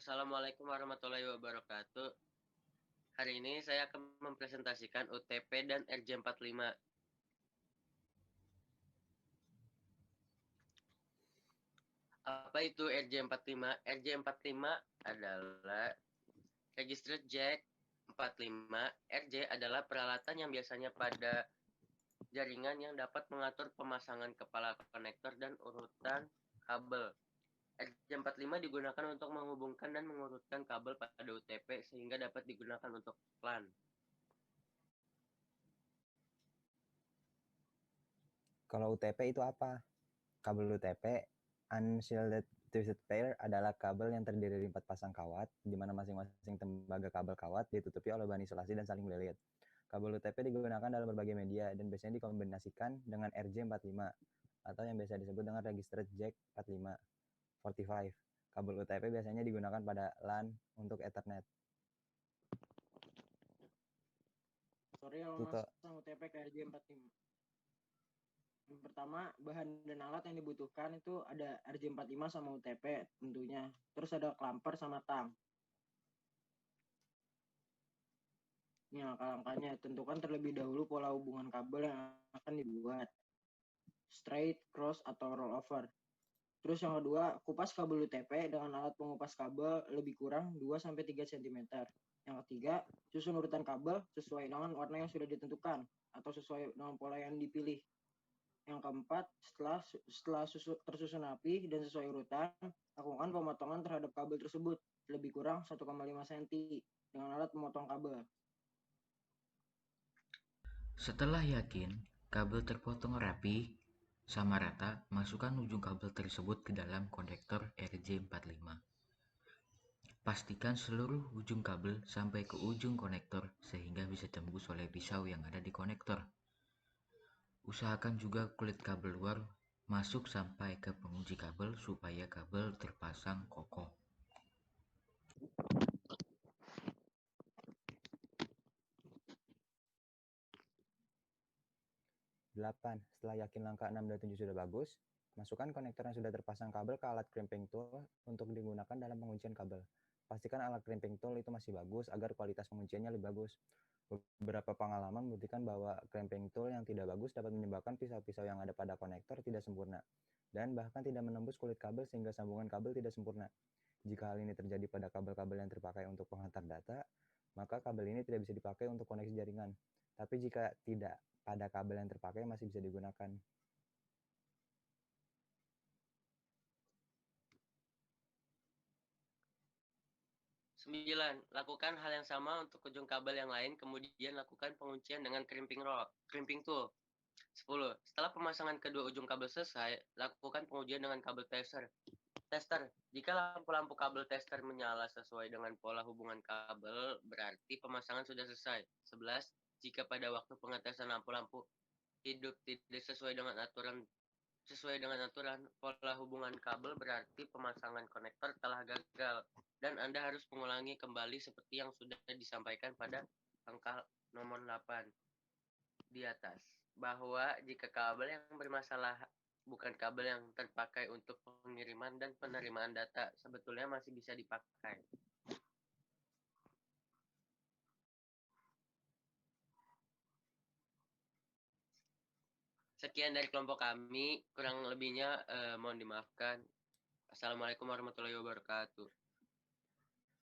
Assalamualaikum warahmatullahi wabarakatuh. Hari ini saya akan mempresentasikan UTP dan RJ45. Apa itu RJ45? RJ45 adalah Registered Jack 45. RJ adalah peralatan yang biasanya pada jaringan yang dapat mengatur pemasangan kepala konektor dan urutan kabel. RJ45 digunakan untuk menghubungkan dan mengurutkan kabel pada UTP sehingga dapat digunakan untuk LAN. Kalau UTP itu apa? Kabel UTP, Unshielded Twisted Pair, adalah kabel yang terdiri dari 4 pasang kawat, di mana masing-masing tembaga kabel kawat ditutupi oleh bahan isolasi dan saling melilit. Kabel UTP digunakan dalam berbagai media dan biasanya dikombinasikan dengan RJ45 atau yang biasa disebut dengan Registered Jack 45. Kabel UTP biasanya digunakan pada LAN untuk Ethernet. Sorry kalau masang UTP ke RJ45. Yang pertama, bahan dan alat yang dibutuhkan itu ada RJ45 sama UTP tentunya. Terus ada clamper sama tang. Ini langkah-langkahnya. Tentukan terlebih dahulu pola hubungan kabel yang akan dibuat. Straight, cross, atau rollover. Terus yang kedua, kupas kabel UTP dengan alat pengupas kabel lebih kurang 2-3 cm. Yang ketiga, susun urutan kabel sesuai dengan warna yang sudah ditentukan atau sesuai dengan pola yang dipilih. Yang keempat, setelah tersusun rapi dan sesuai urutan, lakukan pemotongan terhadap kabel tersebut lebih kurang 1,5 cm dengan alat pemotong kabel. Setelah yakin kabel terpotong rapi sama rata, masukkan ujung kabel tersebut ke dalam konektor RJ45. Pastikan seluruh ujung kabel sampai ke ujung konektor sehingga bisa tembus oleh pisau yang ada di konektor. Usahakan juga kulit kabel luar masuk sampai ke pengunci kabel supaya kabel terpasang kokoh. Setelah yakin langkah 6 dan 7 sudah bagus, masukkan konektor yang sudah terpasang kabel ke alat crimping tool untuk digunakan dalam penguncian kabel. Pastikan alat crimping tool itu masih bagus agar kualitas pengunciannya lebih bagus. Beberapa pengalaman membuktikan bahwa crimping tool yang tidak bagus dapat menyebabkan pisau-pisau yang ada pada konektor tidak sempurna dan bahkan tidak menembus kulit kabel sehingga sambungan kabel tidak sempurna. Jika hal ini terjadi pada kabel-kabel yang terpakai untuk penghantar data, maka kabel ini tidak bisa dipakai untuk koneksi jaringan. Tapi jika tidak, pada kabel yang terpakai masih bisa digunakan. 9. Lakukan hal yang sama untuk ujung kabel yang lain, kemudian lakukan penguncian dengan crimping tool. 10. Setelah pemasangan kedua ujung kabel selesai, lakukan pengujian dengan kabel tester. Jika lampu-lampu kabel tester menyala sesuai dengan pola hubungan kabel, berarti pemasangan sudah selesai. 11. Jika pada waktu pengetesan lampu-lampu hidup tidak sesuai dengan aturan pola hubungan kabel, berarti pemasangan konektor telah gagal dan Anda harus mengulangi kembali seperti yang sudah disampaikan pada angka nomor 8 di atas, bahwa jika kabel yang bermasalah bukan kabel yang terpakai untuk pengiriman dan penerimaan data, sebetulnya masih bisa dipakai. Sekian dari kelompok kami, kurang lebihnya mohon dimaafkan. Assalamualaikum warahmatullahi wabarakatuh.